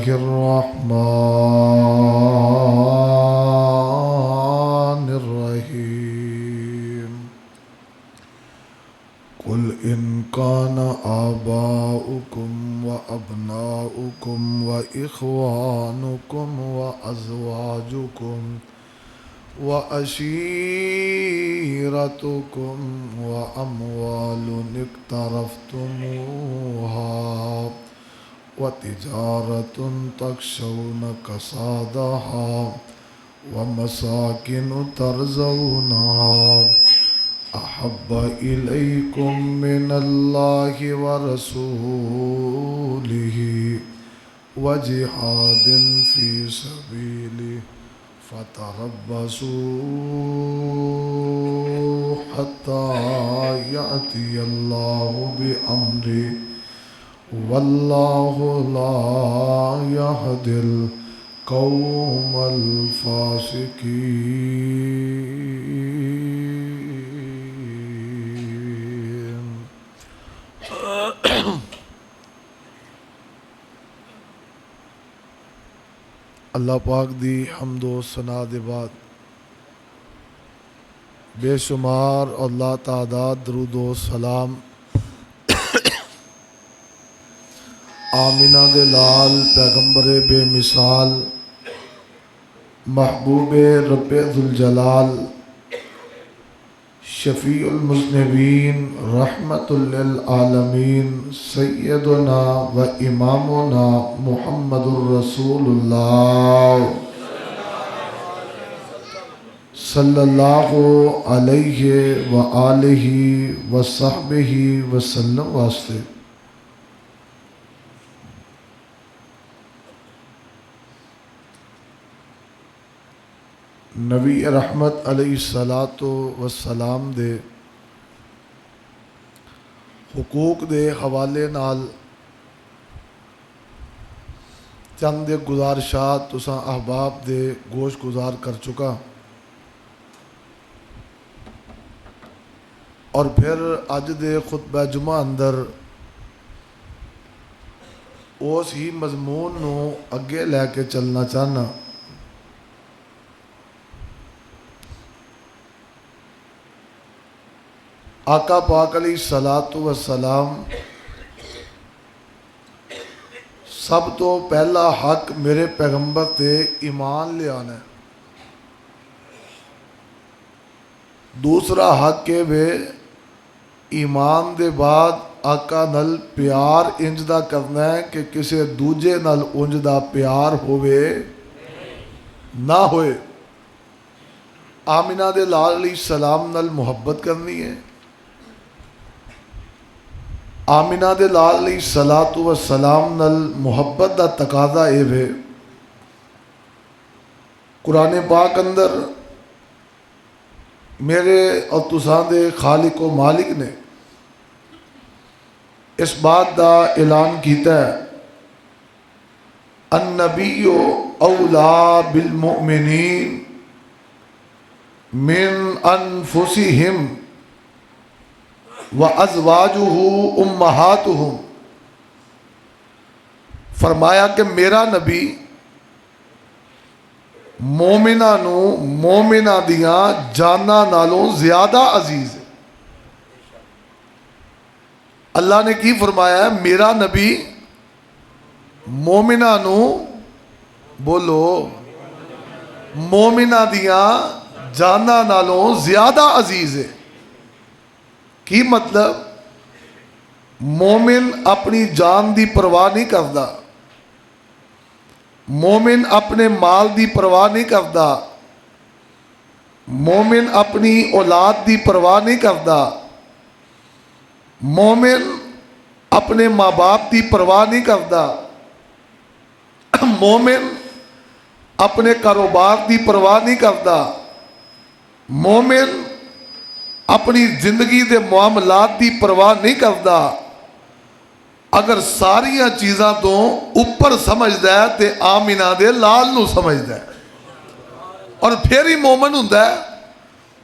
الرحمن الرحيم قل إن كان آباؤكم وأبناؤكم وإخوانكم وأزواجكم وعشيرتكم وأموال اقترفتموها وتجارة تخشون كسادها ومساكن ترضونها أحب إليكم من الله ورسوله وجهاد في سبيله فتربصوا حتى يأتي الله بأمره والله لا يهدي القوم الفاسقين. اللہ پاک دی حمد و ثنا دے بعد بے شمار اور لا تعداد درود و سلام آمینہ دے لال پیغمبر بے مثال محبوب رب ذوالجلال شفیع المذنبین رحمت للعالمین سیدنا و امامنا محمد الرسول اللہ صلی اللہ علیہ وآلہ وصحبہ وسلم واسطے نبی رحمت علیہ السلام دے حقوق دے حوالے نال چند گزارشات تساں احباب دے گوش گزار کر چکا اور پھر اج دے خطبہ جمعہ اندر اس ہی مضمون نو اگے لے کے چلنا چاہنا. آقا پاک علیہ الصلاۃ والسلام سب تو پہلا حق میرے پیغمبر تے ایمان لے آنا ہے. دوسرا حق کہ وے ایمان دے بعد آقا نل پیار انج دا کرنا ہے کہ کسے دوجے نل انج دا پیار ہوئے نہ ہوئے. آمینہ دے لال علیہ السلام نل محبت کرنی ہے. آمینہ دے لال علیہ السلام نل محبت دا تقاضا اے وے. قرآن پاک اندر میرے اور تساں دے خالق و مالک نے اس بات دا اعلان کیتا ہے النبی اولا بالمؤمنین من انفسہم وَأَزْوَاجُهُ أُمَّهَاتُهُمْ. فرمایا کہ میرا نبی مومنہ نو مومنہ دیاں جانا نالوں زیادہ عزیز ہے. اللہ نے کی فرمایا ہے میرا نبی مومنہ نو بولو مومنہ دیاں جانا نالوں زیادہ عزیز ہے. کی مطلب مومن اپنی جان دی پرواہ نہیں کردا. مومن اپنے مال دی پرواہ نہیں کردا. مومن اپنی اولاد دی پرواہ نہیں کردا. مومن اپنے ماں باپ دی پرواہ نہیں کردا. مومن اپنے کاروبار دی پرواہ نہیں کردا. مومن اپنی زندگی دے معاملات دی پرواہ نہیں کردا. اگر ساریاں چیزاں تو اوپر سمجھدا ہے تے آمینہ دے لال نو سمجھدا ہے اور پھر ہی مومن ہوندا ہے.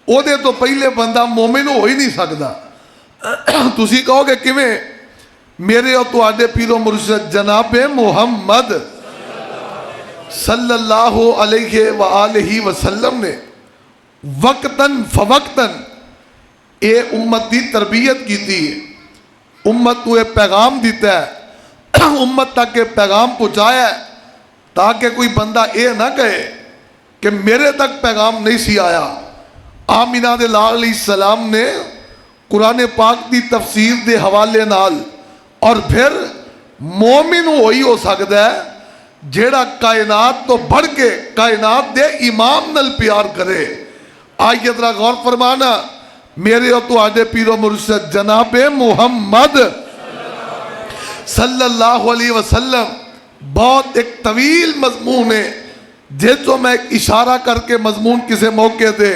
او دے تو پہلے بندہ مومن ہو ہی نہیں سکدا. تسی کہو کہ کیویں؟ میرے اور تواڈے پیر و مرشد جناب محمد صلی اللہ علیہ وآلہ وسلم نے وقتاً فوقتاً اے امت دی تربیت کی تھی. امت کو ایک پیغام دیتا ہے، امت تک یہ پیغام پہنچایا ہے تاکہ کوئی بندہ اے نہ کہے کہ میرے تک پیغام نہیں سی آیا. آمینہ دے لال علیہ السلام نے قرآن پاک دی تفسیر دے حوالے نال اور پھر مومن وہی ہو سکتا ہے جیڑا کائنات تو بڑھ کے کائنات دے امام نال پیار کرے. آئیے ذرا غور فرمانا، میرے اور تو آجے پیر و مرشد جناب محمد صلی اللہ علیہ وسلم بہت ایک طویل مضمون ہے جس کو میں ایک اشارہ کر کے مضمون کسے موقع دے.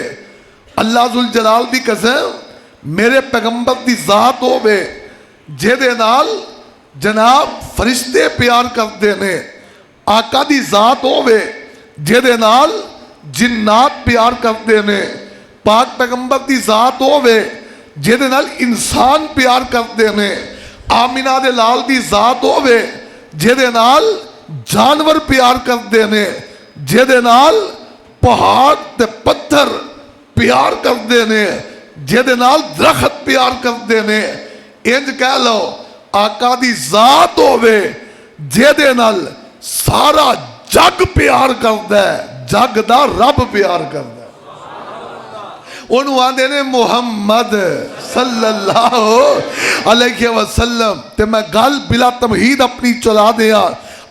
اللہ ذوالجلال دی قسم میرے پیغمبر دی ذات ہوئے جہدے نال جناب فرشتے پیار کرتے نے، آقا دی ذات ہوئے جہدے نال جنات پیار کرتے نے، پاک پیغمبر دی ذات ہوئے جہدے نال انسان پیار کرتے نے، آمینہ دے لال دی ذات ہوئے جہدے نال جانور پیار کرتے نے، جہدے نال پہاڑ تے پتھر پیار کرتے نے، جہدے نال درخت پیار کرتے نے. انج کہہ لو آقا دی ذات ہوئے جہدے نال سارا جگ پیار کرتا ہے، جگ دا رب پیار کرتا ہے. انہوں آندے نے محمد صلی اللہ علیہ وسلم. تے میں گل بلا تمہید اپنی چلا دیا.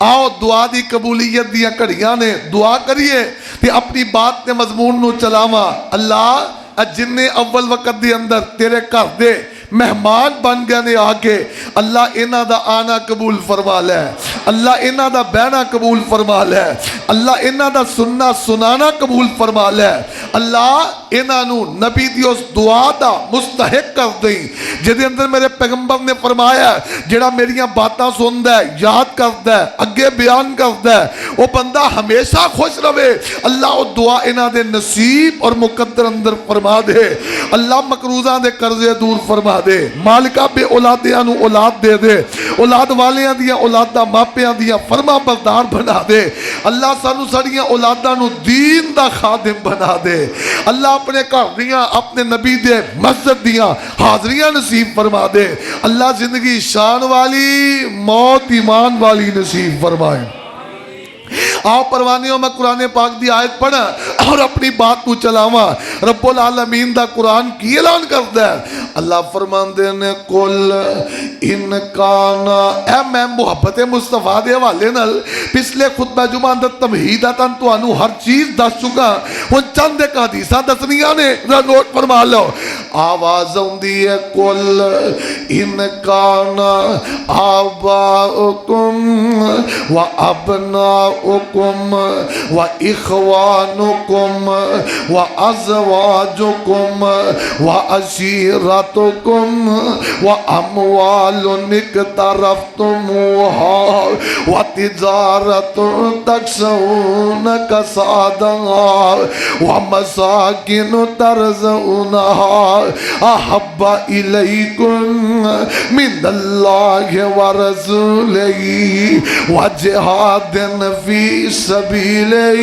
آؤ دعا دی قبولیت دیا کڑیاں نے دعا کریے تے اپنی بات نے مضمون نو چلاواں. اللہ جن نے اول وقت دی اندر تیرے گھر دے مہمان بن گئے نے آگے، اللہ انہاں دا آنا قبول فرما لے، اللہ انہاں دا بہنا قبول فرما لے، اللہ انہاں دا سننا سنانا قبول فرما لے. اللہ انہاں نو نبی دی اس دعا دا مستحق کر دیں جدے اندر میرے پیغمبر نے فرمایا جڑا میریاں باتاں سندا ہے، یاد کردا ہے، اگے بیان کردا ہے، وہ بندہ ہمیشہ خوش رہے. اللہ وہ دعا انہاں دے نصیب اور مقدر اندر فرما دے. اللہ مقروضاں دے قرضے دور فرما دے. مالکہ بے اولادیاں نو اولاد دے دے، اولاد والیاں دیاں اولادہ ماپیاں دیاں فرما بردار بنا دے. اللہ سانو سڑیاں اولاداں نو دین دا خادم بنا دے. اللہ اپنے گھر دیاں اپنے نبی دے مسجد دیاں حاضریاں نصیب فرما دے. اللہ زندگی شان والی موت ایمان والی نصیب فرمائے. آؤ پروانیوں میں قرآن پاک دی آیت پڑھا اور اپنی بات کو چلاواں. رب العالمین دا قرآن کی اعلان کرتا ہے. اللہ فرماندے نے کل ان کانا، اے میں محبت مصطفیٰ دے حوالے نال پچھلے خطبہ جمعہ اندر تمہیداتاً تو انو ہر چیز دس چکا. وہ چند ایک حدیثاں دسنیاں نے نوٹ فرما لو. آواز ہوندی ہے کل ان کانا آباؤکم و ابناؤکم و اخوانکم و ازواجکم و عشیرتکم و اموال اقترفتموها و تجارت تخشون کسادها و مساکن ترضونها احب الیکم من اللہ و رسولہ و جہاد فی سبیلہ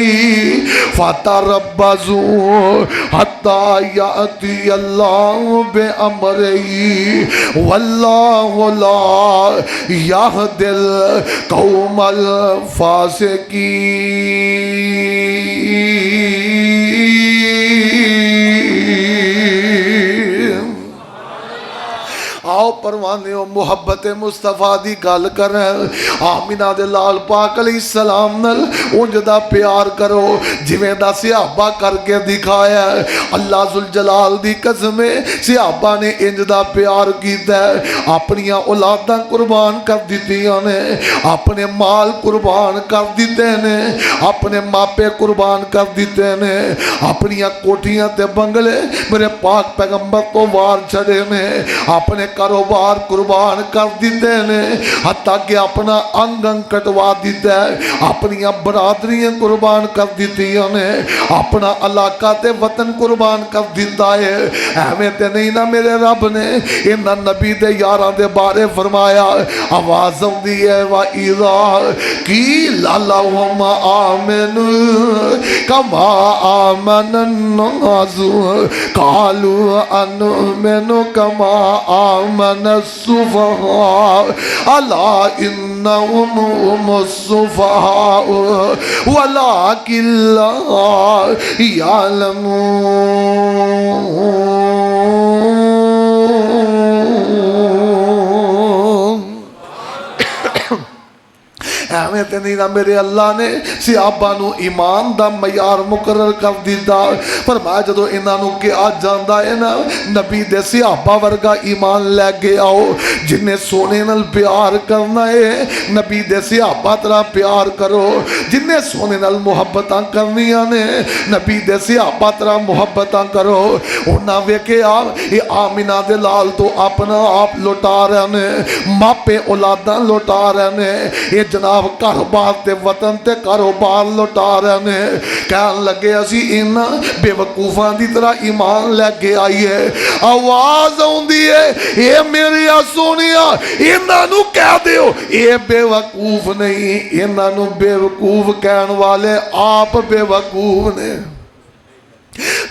فتربصوا حتی یأتی اللہ بأمرہ واللہ لا یہدی القوم الفاسقین. آؤ پروانیوں محبت مصطفیٰ دی گل کریں. آمینہ دے لال پاک علیہ السلام نل انج دا پیار کرو جویں دا صحابہ کر کے دکھایا. اللہ ذوالجلال دی قسم صحابہ نے انج دا پیار کیتا ہے. اپنیاں اولاداں قربان کر دتیاں نے، اپنے مال قربان کر دیتے نے، اپنے ماپے قربان کر دیتے نے، اپنیاں کوٹھیاں تے بنگلے میرے پاک پیغمبر تو وار چھڑے نے، اپنے کاروبار پیار قربان کر دیتے نے، حتیٰ کہ اپنا انگ انگ کٹوا دیتا ہے، اپنی برادریاں قربان کر دیتیاں نے، اپنا علاقہ تے وطن قربان کر دیتا ہے۔ ایویں تے نہیں نا میرے رب نے انہاں نبی دے یاراں دے بارے فرمایا، آواز آندی ہے وَإِذَا قِيلَ لَهُمْ آمِنُوا كَمَا آمَنَ النَّاسُ قَالُوا أَنُؤْمِنُ كَمَا آمَنَ السُّفَهَاءُ أَلَا إِنَّهُمْ هُمُ السُّفَهَاءُ وَلَكِنْ لَا يَعْلَمُونَ۔ ایویں تے نہیں نا میرے اللہ نے صحابہ نو ایمان دا معیار مقرر کر دیتا، فرمایا جدو انہاں نو کہا جاندا ہے نا نبی دے صحابہ ورگا ایمان لے کے آؤ، جنہیں سونے نال پیار کرنا ہے نبی دے صحابہ طرح پیار کرو، جنہیں سونے نال محبتاں کرنیاں نے نبی دے صحابہ طرح محبتاں کرو۔ انہاں ویکھیا یہ آمینہ دے لال تو اپنا آپ لٹا رہے نے، ماپے اولاداں لٹا رہے نے، یہ جناب کاروبار تے وطن تے کاروبار لٹا رہے نے، کہن لگے اسی انہاں بے وقوفاں دی طرح ایمان لے کے آئیے۔ آواز آندی ہے اے میری سونیا انہاں نو کہہ دیو اے بے وقوف نہیں، انہاں نو بے وقوف کہن والے آپ بے وقوف نے۔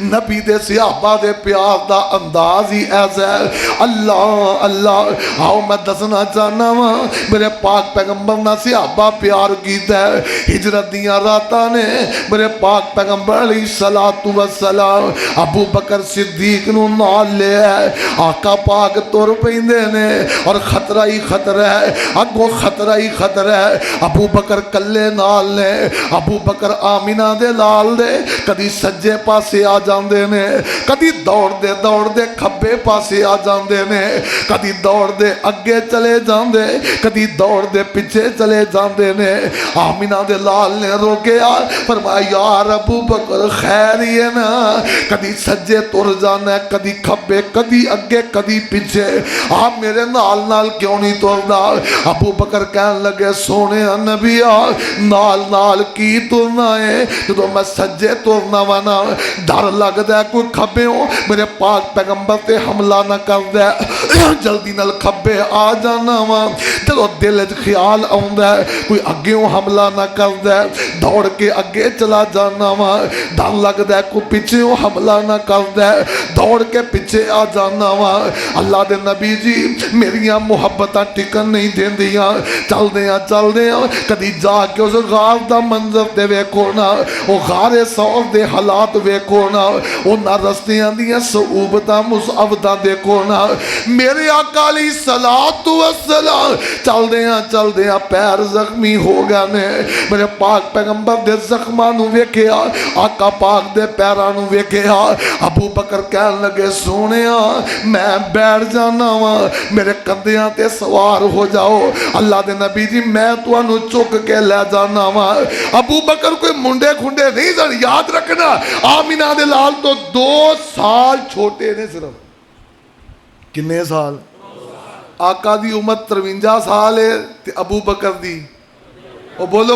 نبی دے صحابہ دے پیار دا انداز ہی ایسا ہے۔ اللہ اللہ آؤ میں دسنا چاہنا ہاں میرے پاک پیغمبر نہ صحابہ پیار کیتا ہے۔ ہجرت دیاں راتاں نے میرے پاک پیغمبر علیہ السلام ابو بکر صدیق نو نال لے ہے، آقا پاک تر پیندے نے اور خطرہ ہی خطرہ ہے، اگو خطرہ ہی خطرہ ہے۔ ابو بکر کلے نال نے، ابو بکر آمینہ دے لال دے کدی سجے پاس سے آ جاندے نے، کدی دوڑ دے کھبے پاسے آ جاندے نے، کدی دوڑ دے اگے چلے جاندے، کدی دوڑ دے پیچھے چلے جاندے نے۔ آمینہ دے لال نے روکیا، فرمایا یار ابو بکر خیر ہی ہے نا، کدی سجے تر جانا ہے، کدی کھبے، کدی اگے کدی پیچھے، آپ میرے نال نال کیوں نہیں ترنا؟ ابو بکر کہن لگے سونے نبیا نال نال کی ترنا ہے، جدو میں سجے ترنا وانا ڈر لگدا ہے کوئی کھبے ہو میرے پاک پیغمبر تے حملہ نہ کر دے، جلدی نال کھبے آ جانا وا، جدو دل وچ خیال آوندا ہے کوئی اگےوں حملہ نہ کر دے، دوڑ کے اگے چلا جانا وا، ڈر لگدا ہے کوئی پیچھےوں حملہ نہ کر دے، دوڑ کے پیچھے آ جانا وا۔ اللہ دے نبی جی میریاں محبتاں ٹکن نہیں دیندیاں، چل دیاں کدی جا کے اس غار دا منظر تے ویکھو نا، او غار ثور دے حالات ویکھو نا، انہاں رستیاں دیاں صعوبتاں مصعبتاں دیکھو نا۔ میرے آقا علیہ السلام چل دیاں پیر زخمی ہو گئے نے، میرے پاک پیغمبر دے زخماں نو ویکھیا، آقا پاک دے پیراں نو ویکھیا۔ ابو بکر کہن لگے سونیا میں بیٹھ جانا وا، میرے کندھیاں تے سوار ہو جاؤ، اللہ دے نبی جی میں تانوں چک کے لے جانا وا۔ ابو بکر کوئی منڈے کھنڈے نہیں سن، یاد رکھنا آمینہ دے لال تو 2 سال چھوٹے نے، صرف کنے سال؟ آقا دی عمر 53 سال ہے تے ابو بکر دی او بولو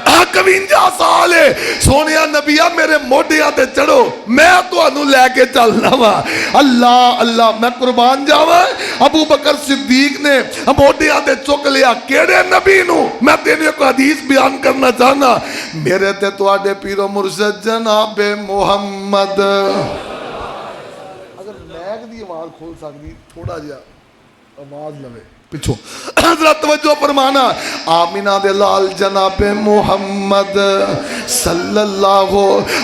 51 سال ہے۔ سونیا نبیہ میرے موڈیاں تے چڑھو میں تو انہوں لے کے چلنا وا۔ اللہ اللہ میں قربان جاواں، ابو بکر صدیق نے موڈیاں تے چک لیا، کیڑے نبی نو؟ میں تینوں کو حدیث بیان کرنا چاہنا، میرے تے تواڈے پیر و مرشد جناب محمد۔ اگر میک دی آواز کھول سکتی تھوڑا جہا آواز لوے پچھو حضرت توجہ فرمانا، آمینہ دے لال جناب محمد صلی اللہ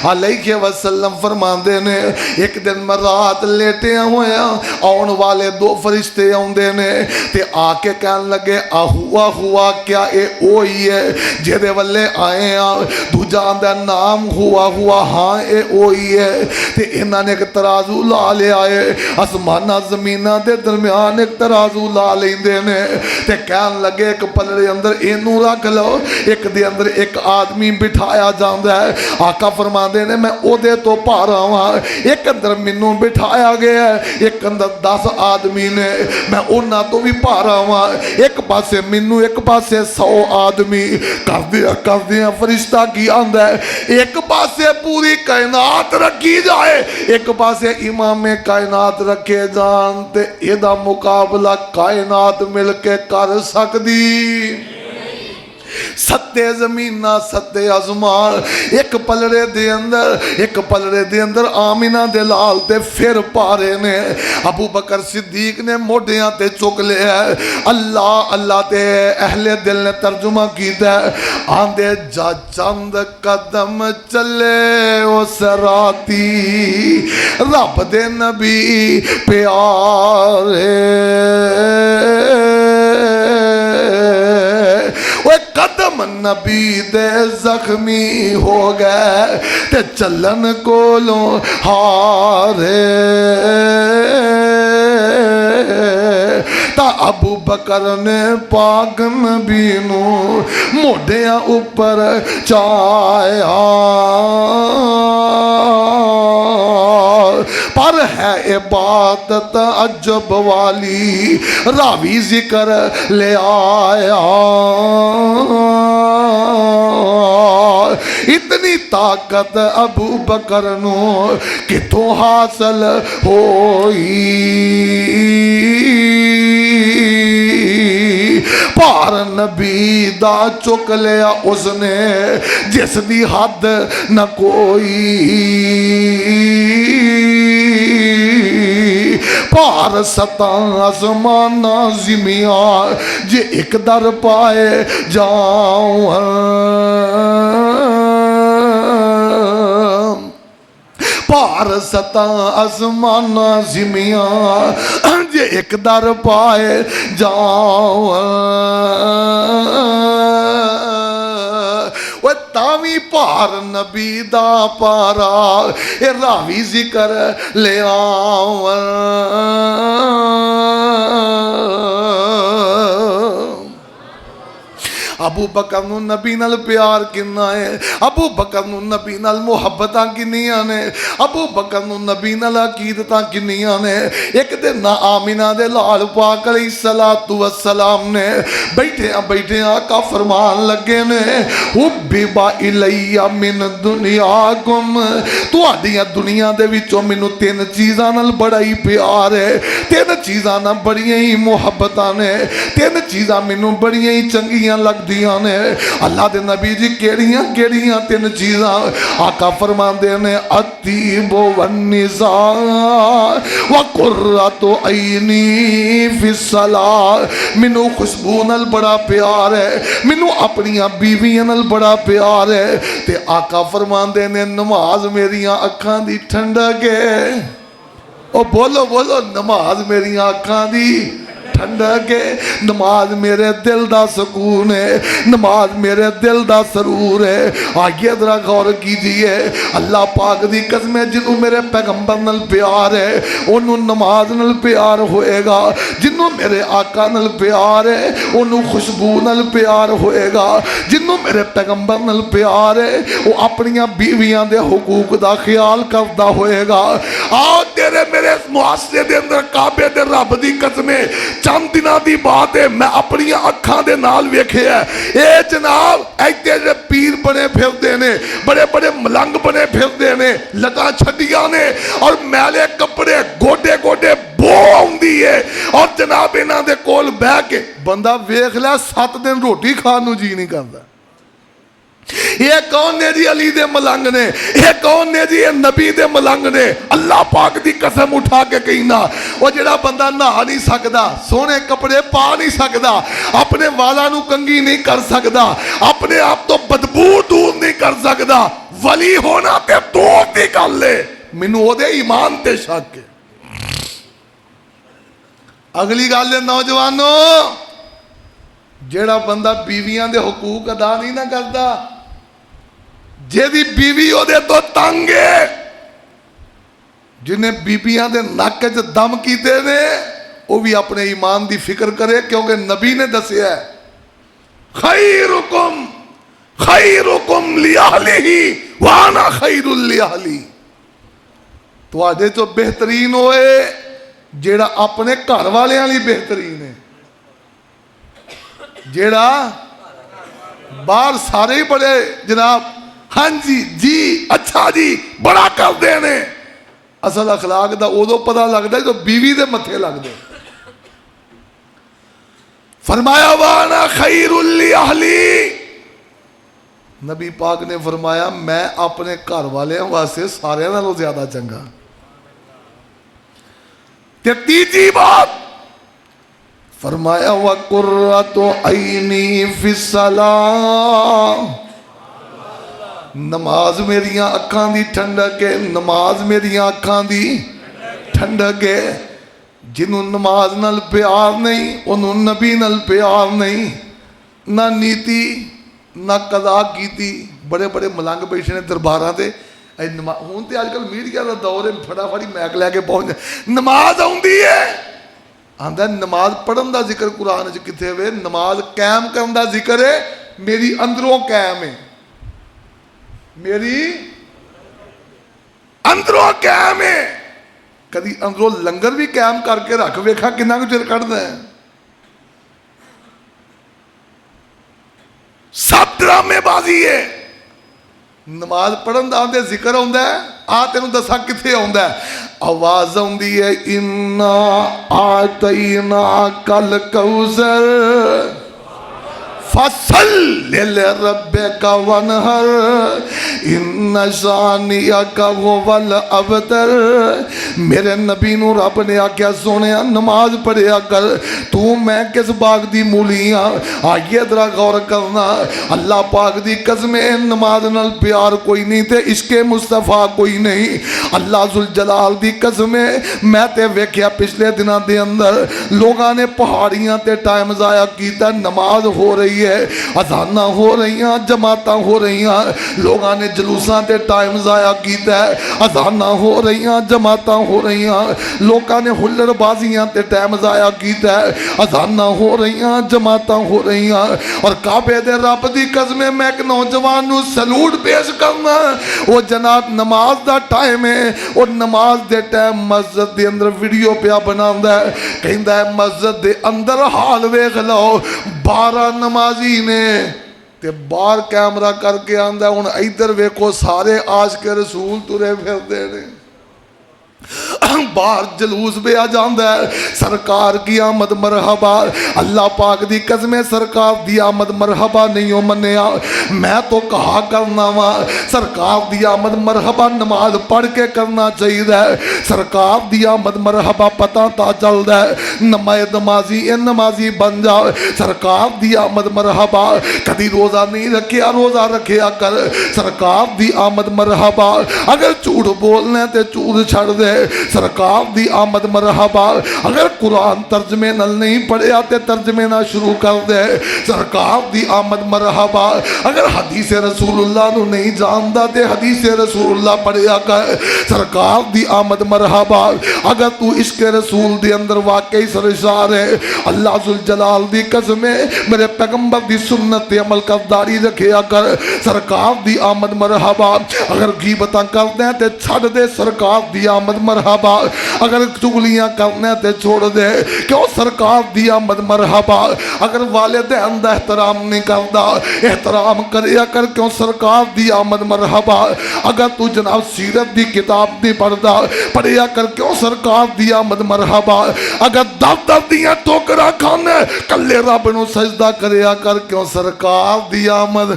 علیہ وسلم فرماندے نے ایک دن میں رات لیٹے ہوئے آن والے 2 فرشتے آندے نے تے آ کے کہن لگے ہوا کیا اے اوہی ہے جہدے والے آئے ہیں؟ دوجا آندہ نام ہوا ہاں اے اوہی ہے۔ تے انہاں نے ایک ترازو لا لے آئے، آسمانہ زمینہ دے درمیان ایک ترازو لا لیں دے دے نے تے کہن لگے ایک پلڑے اندر اینوں رکھ لو، ایک دے اندر ایک آدمی بٹھایا جاندا ہے۔ آقا فرماندے نے میں او دے تو پارا ہاں، ایک اندر مینوں بٹھایا گیا ہے، ایک اندر 10 آدمی نے، میں انہاں تو بھی پارا ہاں، ایک پاسے مینوں ایک پاسے 100 آدمی کردیاں فرشتہ کی آندا ہے ایک پاسے پوری کائنات رکھی جائے، ایک پاسے امام کائنات رکھے جان تے ایدہ مقابلہ کائنات مل کے کر سکدی؟ ستے زمینہ ستے آسمان ایک پلڑے دے اندر آمینہ دے لال تے پھر پارے نے۔ ابو بکر صدیق نے موڈیاں تے چک لے ہے، اللہ تے اہل دل نے ترجمہ کیتا ہے، آندے جا چند قدم چلے اس راتی رب دے نبی پیارے، وہ قدم نبی دے زخمی ہو گئے تے چلن کولوں ہارے، تا ابو بکر نے پاک نبی نو موڈیاں اوپر چایا، پر ہے عبادت عجب والی راوی ذکر لے آیا، اتنی طاقت ابو بکر نو کتوں حاصل ہوئی، پار نبی دا چک لیا اس نے جس دی حد نہ کوئی، پار ستاں آسمانہ زمیاں جے ایک در پائے جاؤں، پار ستاں آسمانہ زمیاں جے ایک در پائے جاؤں، وہ تاوی پار نبی دا پارا اے راوی ذکر لے آؤں، ابو بکر نو نبی نال پیار کنا ہے، ابو بکر نو نبی نال محبتاں کنیاں نے، ابو بکر نو نبی نال عقیدتاں کنیاں نے۔ ایک دن آمینہ دے لال پاک علیہ السلام نے بیٹھے آقا فرمان لگے نے، حبیبا الیہ من دنیاکم، تو آدیاں دنیا دے وچوں منو 3 چیزاں نال بڑا ہی پیار ہے، 3 چیزاں نال بڑیاں ہی محبتاں نے، 3 چیزاں منو بڑیاں ہی چنگیاں لگ دیاں نے۔ اللہ دے نبی جی کیڑیاں 3 چیزاں؟ آقا فرماندے نے الطیب والنساء وقرۃ عینی فی الصلاۃ، منو خوشبو نال بڑا پیار ہے، منو اپنیاں بیویاں نال بڑا پیار ہے، تے آقا فرماندے نے نماز میریاں اکھاں دی ٹھنڈک ہے، او بولو نماز میریاں اکھاں دی ٹھنڈک ہے، نماز میرے دل دا سکون ہے، نماز میرے دل دا سرور ہے۔ آئیے ذرا غور کیجئے، اللہ پاک دی قسم ہے جنہوں میرے پیغمبر نال پیار ہے انہوں نماز نال پیار ہوئے گا، جنہوں میرے آقا نال پیار ہے انہوں خوشبو نال پیار ہوئے گا، جنہوں میرے پیغمبر نال پیار ہے وہ اپنیاں بیویاں دے حقوق دا خیال کردا ہوئے گا۔ آؤ تیرے میرے معاشرے دے اندر کعبے دے رب دی قسمیں چند دنوں دی بات ہے، میں اپنی اکھاں دے نال ویکھے ہے، اے جناب ایتے جے پیر بنے پھردے نے، بڑے بڑے ملنگ بنے پھردے نے، لگاں چھڈیاں نے اور میلے کپڑے گوڈے بو ہوندی ہے، اور جناب انہاں دے کول بیٹھ کے بندہ ویکھ لے 7 دن روٹی کھان نوں جی نہیں کردا۔ یہ کون نے جی علی دے ملنگ نے، یہ کون نے جی نبی دے ملنگ نے؟ اللہ پاک دی قسم اٹھا کے کہنا، وہ جڑا بندہ نہا نہیں سکدا، سونے کپڑے پا نہیں سکدا، اپنے والا نو کنگھی نہیں کر سکدا، اپنے آپ تو بدبو دور نہیں کر سکدا، ولی ہونا تے دور دی گل لے، مینوں او دے ایمان تے شک ہے۔ اگلی گل ہے نوجوانوں، جیڑا بندہ بیویاں دے حقوق ادا نہیں نہ کردا، جیدی بیوی او دے تو تنگ ہے، جنہیں بیبیاں دے نک وچ دم کیتے نے وہ بھی اپنے ایمان دی فکر کرے، کیونکہ نبی نے دسیا ہے خیرکم خیرکم لیہلہ وانا خیر لیہلی، تواڈے تو بہترین ہوئے جیڑا اپنے گھر والیاں لی بہترین ہے، جیڑا باہر سارے ہی بڑے جناب ہاں جی اچھا جی بڑا کر دینے، اصل اخلاق دا ادو پتہ لگتا ہے جو بیوی دے متھے لگ دے۔ فرمایا وانا خیر لیہلی، نبی پاک نے فرمایا میں اپنے گھر والے واسطے سارے نالوں زیادہ چنگا۔ تے تیجی بات فرمایا وَقُرَّةُ عَيْنِي فِي الصَّلَاةِ، نماز میریاں اکھاں دی ٹھنڈک ہے، نماز میریاں اکھاں دی ٹھنڈک ہے۔ جنہوں نماز نال پیار نہیں انہوں نبی نال پیار نہیں، نہ نیتی نہ قضا کیتی۔ بڑے بڑے ملنگ بیٹھے نے درباراں تے، ہوں تے آج کل میڈیا دا دور ہے، فٹافٹ میک لے کے پہنچ جائے، نماز آؤندی ہے، آندا نماز پڑھن دا ذکر قرآن وچ کتھے ہوئے؟ نماز قائم کرن دا ذکر ہے، میری اندروں قائم ہے، میری اندروں قائم ہے۔ کدی اندروں لنگر بھی قائم کر کے رکھ ویکھا کنا کو چر کٹ دیں، سب ڈرامے بازی ہے۔ نماز پڑھن دا آندے ذکر ہوندا ہے، آ تینوں دسا کتھے ہوندا ہے؟ آواز ہوندی ہے اِنَّا آتَيْنَاكَ الْكَوْثَرَ فَصَلِّ لِرَبِّكَ وَانْحَرْ إِنَّ شَانِئَكَ هُوَ الْأَبْتَرُ۔ میرے نبی نو رب نے آکھیا سونیا نماز پڑھیا کر، تو میں کس باغ دی مولیاں؟ آئیے ذرا غور کرنا، اللہ پاک دی قسم نماز نال پیار کوئی نہیں تے عشق مصطفیٰ کوئی نہیں۔ اللہ ذوالجلال دی قسم میں تے ویکھیا پچھلے دنوں دے اندر لوگاں نے پہاڑیاں تے ٹائم ضائع کیتا، نماز ہو رہی ہے، اذانہ ہو رہی ہیں، جماعتاں ہو رہی ہیں، لوگاں نے جلوساں تے ٹائم ضائع کیتا ہے، اذانہ ہو رہی ہیں، جماعتاں ہو رہی ہیں، لوگاں نے ہلڑ بازیاں تے ٹائم ضائع کیتا ہے، اذانہ ہو رہی ہیں، جماعتاں ہو رہی ہیں۔ اور کعبے دے رب دی قسم میں ایک نوجوان نو سلوٹ پیش کرنا، وہ جناب نماز دا ٹائم ہے، اور نماز دے ٹائم مسجد دے اندر ویڈیو پیا بناوندا ہے، کہندا ہے مسجد دے اندر حال ویکھ لو، 12 نمازی نے تے باہر کیمرہ کر کے آندا ہن ادھر ویکھو سارے عاشق رسول ترے پھردے نے، باہر جلوس پہ آ جاندہ ہے، سرکار کی آمد مرحبا۔ اللہ پاک دی قسم سرکار دی آمد مرحبا نہیں ہو منیا، میں تو کہا کرنا وا سرکار دی آمد مرحبا نماز پڑھ کے کرنا چاہیے، سرکار دی آمد مرحبا پتہ تا چل دے نمازی اے نمازی بن جا، سرکار دی آمد مرحبا کدی روزہ نہیں رکھیا روزہ رکھیا کر، سرکار دی آمد مرحبا اگر جھوٹ بولنے تے جھوٹ چھڑ دے، سرکار دی آمد مرحبا اگر قرآن ترجمے نل نہیں پڑھیا تے ترجمے نہ شروع کر دے، سرکار دی آمد مرحبا اگر حدیث رسول اللہ نو نہیں جاندا تے حدیث رسول اللہ پڑھیا کر، سرکار دی آمد مرحبا اگر تو عشق رسول دی اندر واقعی سرشار ہے، اللہ ذوالجلال دی قسم ہے میرے پیغمبر دی سنت تے عمل کرداری رکھیا کر، سرکار دی آمد مرحبا اگر غیبتاں کرتے ہیں تے چھڑ دے، سرکار دی آمد مرحبا اگر چغلیاں کرنے تے چھوڑ دے، کیوں سرکار دی آمد مرحبا اگر والدین دا احترام نہیں کردا احترام کریا کر، کیوں سرکار دی آمد مرحبا اگر تو جناب سیرت دی کتاب نہیں پڑھدا پڑھیا کر، کیوں سرکار دی آمد مرحبا اگر دفتر دیاں ٹوکرا کھانے کلے رب نو سجدہ کریا کر، کیوں سرکار دی آمد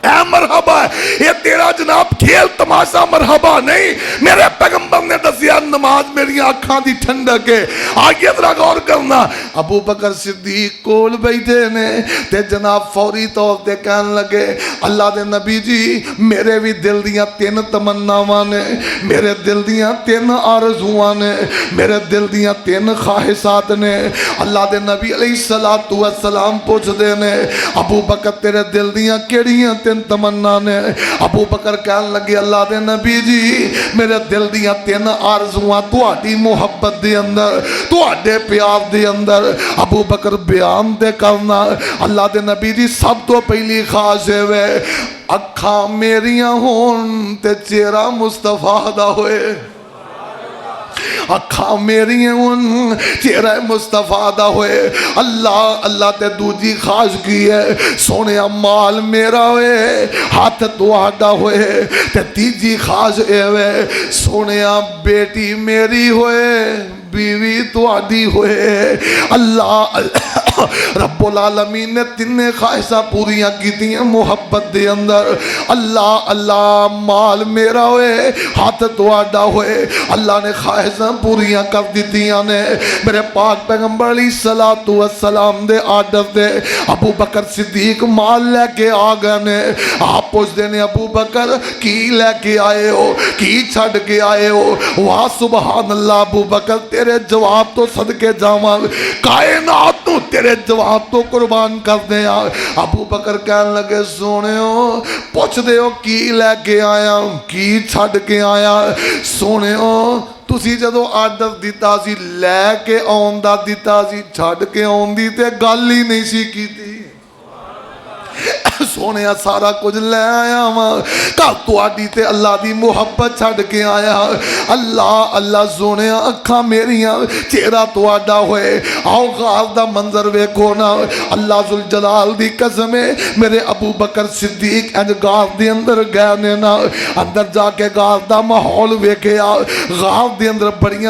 اے مرحبا ہے۔ یہ تیرا جناب کھیل تماشا مرحبا نہیں، میرے پیغمبر نے دسیا نماز میری آنکھاں دی ٹھنڈک ہے۔ آگے ذرا غور کرنا، ابو بکر صدیق کول بیٹھے نے تے جناب فوری طور تے کہنے لگے اللہ دے نبی جی میرے بھی دل دیاں 3 تمناواں نے، میرے دل دیاں 3 آرزوواں نے، میرے دل دیاں 3 خواہشات نے۔ اللہ دے نبی علیہ السلام پوچھ دے نے ابو بکر تیرے دل دیاں کیڑیاں 3 تمنا نے۔ ابو بکر کہن لگے اللہ دے نبی جی میرے دل دیاں 3 آرزواں تہاڈی محبت دے اندر تہاڈے پیار دے اندر۔ ابو بکر بیان دے کرنا اللہ دے نبی جی سب تو پہلی خواہش ہے اکھاں میریاں ہون تے چہرہ مصطفیٰ دا ہوئے، اکھاں میریاں ہون چہرہ مصطفیٰ دا ہوئے۔ اللہ تے دوجی خواہش کی ہے سونے مال میرا ہوئے ہاتھ تہاڈا ہوئے، تے تیجی خواہش ہے سونے بیٹی میری ہوئے بیوی تہاڈی ہوئے۔ اللہ رب العالمین نے 3 خواہشاں پوریاں کیتیاں محبت دے اندر۔ اللہ مال میرا ہوئے ہاتھ تہاڈا ہوئے، اللہ نے خواہشاں پوریاں کر دیتیاں نے۔ میرے پاک پیغمبر علیہ الصلوۃ والسلام دے آرڈر دے ابو بکر صدیق مال لے کے آ گئے نے۔ آپ پوچھتے نے ابو بکر کی لے کے آئے ہو، کی چھڑ کے آئے ہو؟ واہ سبحان اللہ ابو بکر تیرے جواب تو صدقے جاواں، کائنات تو تیرے جواب تو قربان کر دیا۔ ابو بکر کہنے لگے سونے ہو پوچھ دے ہو کی لے کے آیا کی چھڑ کے آیا؟ سونے ہو تسی جدو آرڈر دیتا سی لے کے آن دا دیتا سی، چھڑ کے آن دی تے گل ہی نہیں سی کی تھی۔ سونے سارا کچھ لے آیا ماں کل تو آڈی تے اللہ دی محبت چھڑ کے آیا۔ اللہ سونے اکھاں میریاں چہرہ تو آڈا ہوئے، آؤ غار دا منظر ویکھو نا۔ اللہ ذوالجلال دی قسم ہے میرے ابو بکر صدیق انج غار دے اندر گئے نے نا، اندر جا کے غار دا ماحول ویکھیا، غار دے اندر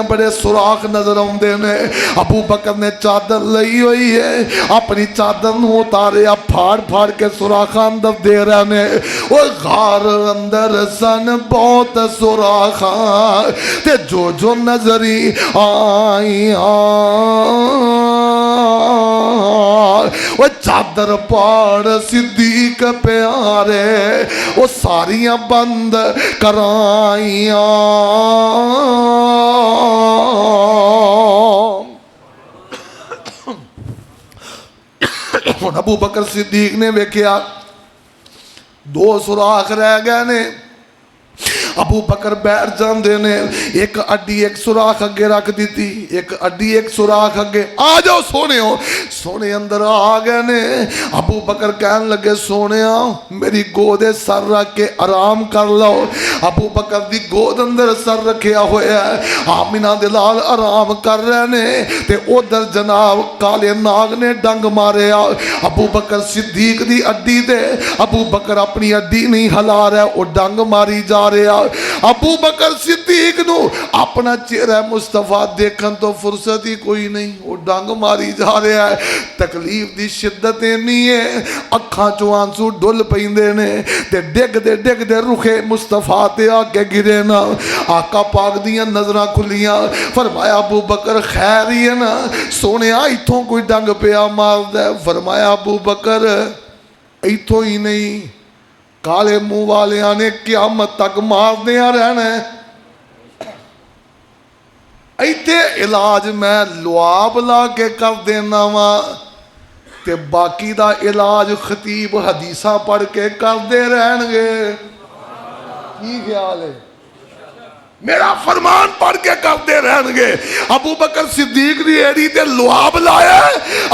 بڑے سوراخ نظر آندے نے۔ ابو بکر نے چادر لئی ہوئی ہے، اپنی چادر نو اتاریا، پھاڑ کے سوراخاں اندر دے رہنے۔ اور غار اندر سن بہت سوراخاں تے جو نظری آئیاں وہ چادر پاڑ صدیق پیارے وہ ساریاں بند کرائیاں۔ ابو بکر صدیق نے ویکھیا 2 سوراخ رہ گئے نے۔ ابو بکر بیٹھ جاندے نے، ایک اڈی ایک سوراخ اگے رکھ دیتی، ایک اڈی ایک سوراخ اگے۔ آ جاؤ سونے ہو، سونے اندر آ گئے نے۔ ابو بکر کہنے لگے سونے میری گودے سر رکھ کے آرام کر لو۔ ابو بکر دی گود اندر سر رکھیا ہویا ہے، آمینہ دلال آرام کر رہے نے تے ادھر جناب کالے ناگ نے ڈنگ مارے آ ابو بکر صدیق دی اڈی دے۔ ابو بکر اپنی اڈی نہیں ہلا رہا، وہ ڈنگ ماری جا رہا۔ ابو بکر صدیق نو اپنا چہرہ مصطفیٰ دیکھن تو فرصت ہی کوئی نہیں، وہ ڈنگ ماری جا رہا ہے۔ تکلیف دی شدت نہیں ہے، اکھاں چوں آنسو ڈل پیندے نے تے ڈگ دے رخے مصطفیٰ تے آ کے گرے نا۔ آقا پاک دیاں نظراں کھلیاں، فرمایا ابو بکر خیر ہی ہے نا؟ سونے ایتھوں کوئی ڈنگ پیا مار دے؟ فرمایا ابو بکر ایتھوں ہی نہیں، کالے منہ والیاں نے قیامت تک مار دیا رہنا ہے۔ ایتھے علاج میں لعاب لا کے کر دینا وا تے باقی دا علاج خطیب حدیثاں پڑھ کے کر دے رہن گے۔ کی خیال ہے؟ میرا فرمان پڑھ کے کرتے رہن گے۔ ابو بکر صدیق دی ایڑی تے لعاب لایا،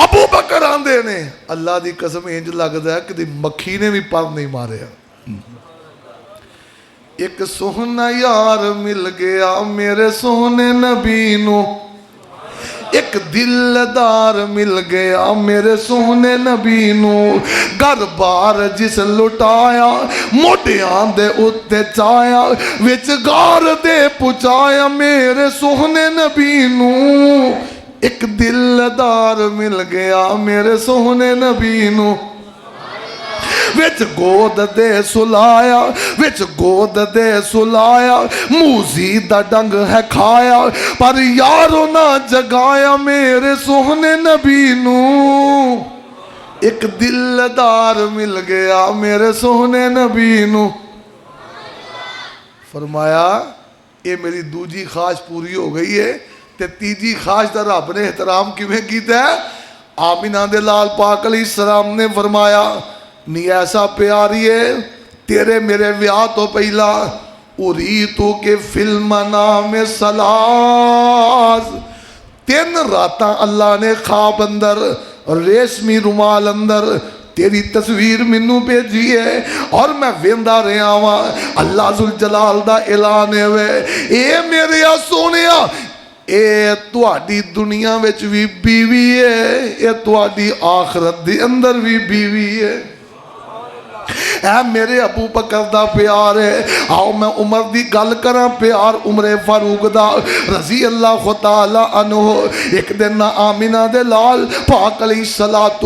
ابو بکر آندے نے اللہ دی قسم انج لگدا ہے کہ مکھی نے بھی پر نہیں مارے۔ ایک سوہنا یار مل گیا میرے سوہنے نبی نو، ایک دلدار مل گیا میرے سوہنے نبی نو، گھر بار جس لٹایا موٹیاں دے اتے چایا، وچ گار دے پچایا میرے سوہنے نبی نو، ایک دلدار مل گیا میرے سوہنے نبی نو، وچ گود دے سلایا، وچ گود دے سلایا، موزی دا ڈنگ ہے کھایا، پر یارو نہ جگایا میرے سوہنے نبی نو، ایک دلدار مل گیا میرے سوہنے نبی نو۔ فرمایا یہ میری دوجی خواہش پوری ہو گئی ہے، تے تیجی خواہش دا رب نے احترام کیویں کیتا ہے؟ آمینہ دے لال پاک علیہ السلام نے فرمایا نی ایسا پیاری ہے تیرے میرے ویاہ تو پہلا اریتو کے فلم نام سلاس 3 راتاں اللہ نے خواب اندر ریشمی رومال اندر تیری تصویر منو بھیجی ہے اور میں ویندا رہا ہاں اللہ ذوالجلال دا اعلان ہے اے میرے سونیا اے تواڈی دنیا وچ بھی بیوی ہے اے تواڈی آخرت دی اندر بھی بیوی ہے اے میرے ابو بکر دا پیار ہے آؤ میں عمر دی گل کراں پیار عمر فاروق دا رضی اللہ تعالی عنہ ایک دن آمینہ دے لال پاک علیہ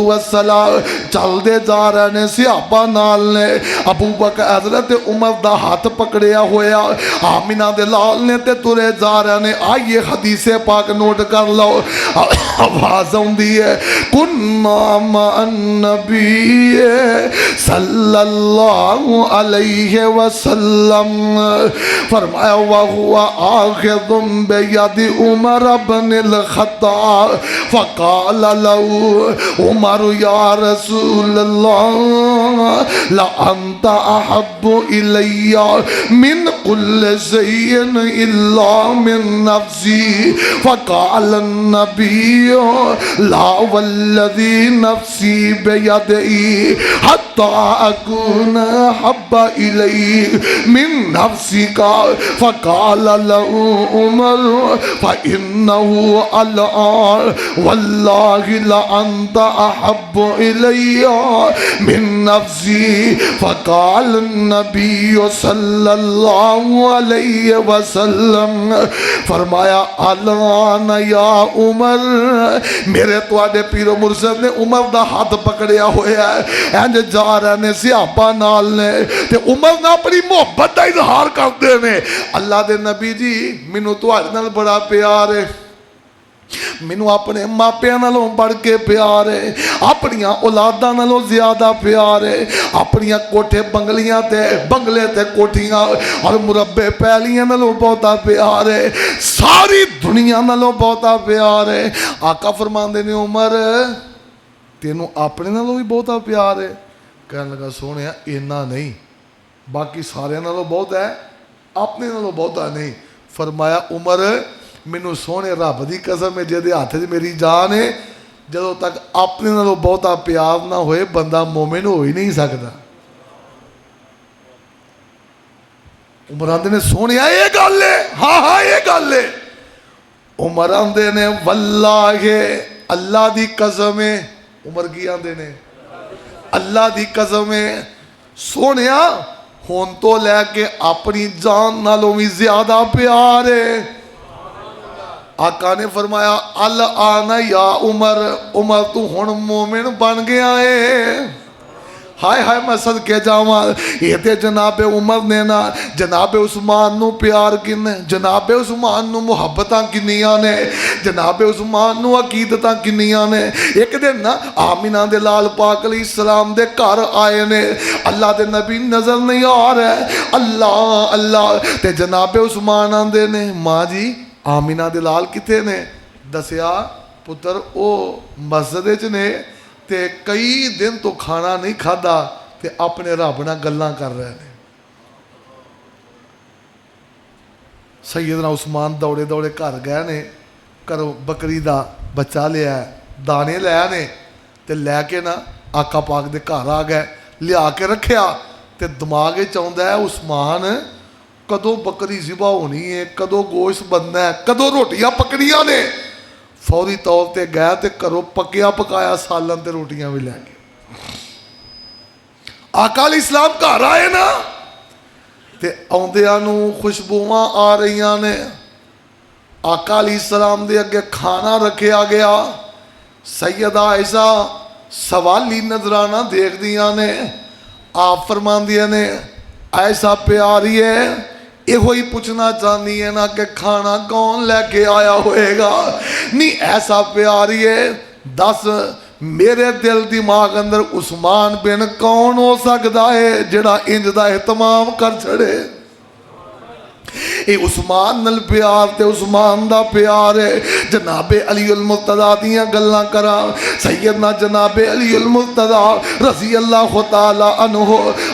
السلام چل دے جا رہے نے صحابہ نال نے ابو بکر حضرت عمر دا ہاتھ پکڑیا ہویا آمینہ دے لال نے تے ترے جا رہے نے آئیے حدیث پاک نوٹ کر لو آواز ہوندی ہے کننا مع النبی صلی اللہ علیہ وسلم فرمایا وَهُوَ آخذ بِيَدِ عمر بن الخطاب فقال له عمر یا رسول اللہ لأنت احب الی من كل شيء الا من نفسی فقال النبی لا والذی نفسی بیدئی حتی اکون حب الی من نفسی کا فقال له عمر فإنه الآن واللہ لأنت احب الی من نفسی فقال النبی صلی اللہ علیہ وسلم فرمایا الان یا عمر میرے تواڈے پیر و مرشد نے عمر دا ہاتھ پکڑیا ہویا ہے انج جا رہے نے صحابہ نال نے تے عمر نے اپنی محبت دا اظہار کرتے نے اللہ دے نبی جی مینوں تواڈے نال بڑا پیار ہے مینوں اپنے ماپیاں نالوں بڑھ کے پیار ہے اپنیاں اولاداں نالوں زیادہ پیار ہے اپنیاں کوٹھے بنگلیاں تے بنگلے تے کوٹھیاں اور مربع پہلیاں نالوں بہتا پیار ہے ساری دنیا نالوں بہتا پیار ہے آقا فرماندے نے عمر تینوں اپنے نالوں بھی بہتا پیار ہے کہنے لگا سونے اینا نہیں باقی سارے نالوں بہت ہے اپنے نالوں بہتا نہیں فرمایا عمر مینوں سونے رب دی قسم ہے جے ہاتھ وچ میری جان ہے جدوں تک اپنے نالوں بہتا پیار نہ ہوئے بندہ مومن ہو ہی نہیں سکتا عمر آندے نے سونے یہ گل ہے ہاں یہ گل ہے عمر آندے نے واللہ اللہ دی قسم ہے عمر کی آندے نے اللہ دی قسم ہے سونیا ہون تو لے کے اپنی جان نالوں بھی زیادہ پیار ہے آقا نے فرمایا الان یا عمر عمر تو ہن مومن بن گیا ہے ہائے ہائے میں صدقے جاواں یہ تے جناب عمر نے نا جناب عثمان نو پیار کنے جناب عثمان نو محبتاں کنیاں نے جناب عثمان نو عقیدتاں کنیاں نے ایک دن نا آمینہ دے لال پاک علیہ السلام دے گھر آئے نے اللہ دے نبی نظر نہیں آ رہے اللہ اللہ تے جناب عثمان آندے نے ماں جی آمینہ دے لال کتے نے دسیا پتر او مسجد وچ نے تے کئی دن تو کھانا نہیں کھادا تے اپنے رب نال گلاں کر رہے ہیں سیدنا عثمان دوڑے دوڑے گھر گئے نے کرو بکری دا بچہ لیا ہے دانے لیا نے تے لے کے نا آقا پاک دے گھر آ گئے لیا کے رکھیا تے دماغ وچ آوندا ہے عثمان کدو بکری ذبح ہونی ہے کدو گوشت بننا ہے کدو روٹیاں پکنیاں نے فوری طور تے گئے تے کرو پکیا پکایا سالن تے روٹیاں بھی لے گئے آقا علیہ السلام گھر آئے نا تے آندیاں نو خوشبواں آ رہیاں نے آقا علیہ السلام دے اگے کھانا رکھیا گیا سیدہ عائشہ سوالی نظرانہ دیکھ دیاں نے آپ فرماندیاں نے ایسا پیاری ہے یہ ہوئی پوچھنا چاہنی ہے نا کہ کھانا کون لے کے آیا ہوئے گا نہیں ایسا پیاری ہے دس میرے دل دماغ اندر عثمان بن کون ہو سکتا ہے جڑا انج دا اہتمام کر چھڑے اے عثمان نال پیار تے عثمان دا پیار ہے. جناب علی المرتضیٰ دیاں گلاں کراں. سیدنا جناب علی المرتضیٰ رضی اللہ تعالی عنہ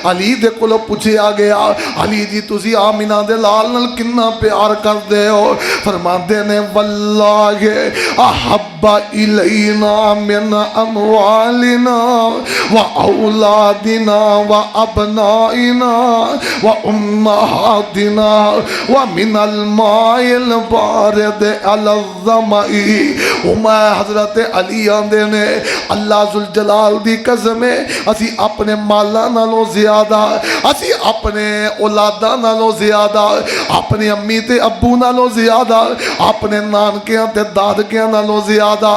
علی دے کولوں پوچھیا گیا علی جی تسی آمینہ دے لال نال کنا پیار کردے ہو؟ فرماندے نے واللہ احب الینا من اموالنا و اولادنا و ابنائنا و امہاتنا و من الماء البارد علی الظمئی. حضرت علی آندے نے اللہ ذوالجلال دی قسم ہے اسی اپنے مالاں نالوں زیادہ اسی اپنے اولاداں نالوں زیادہ اپنے امی تے ابو نالوں زیادہ اپنے نانکیاں تے دادکیاں نالوں زیادہ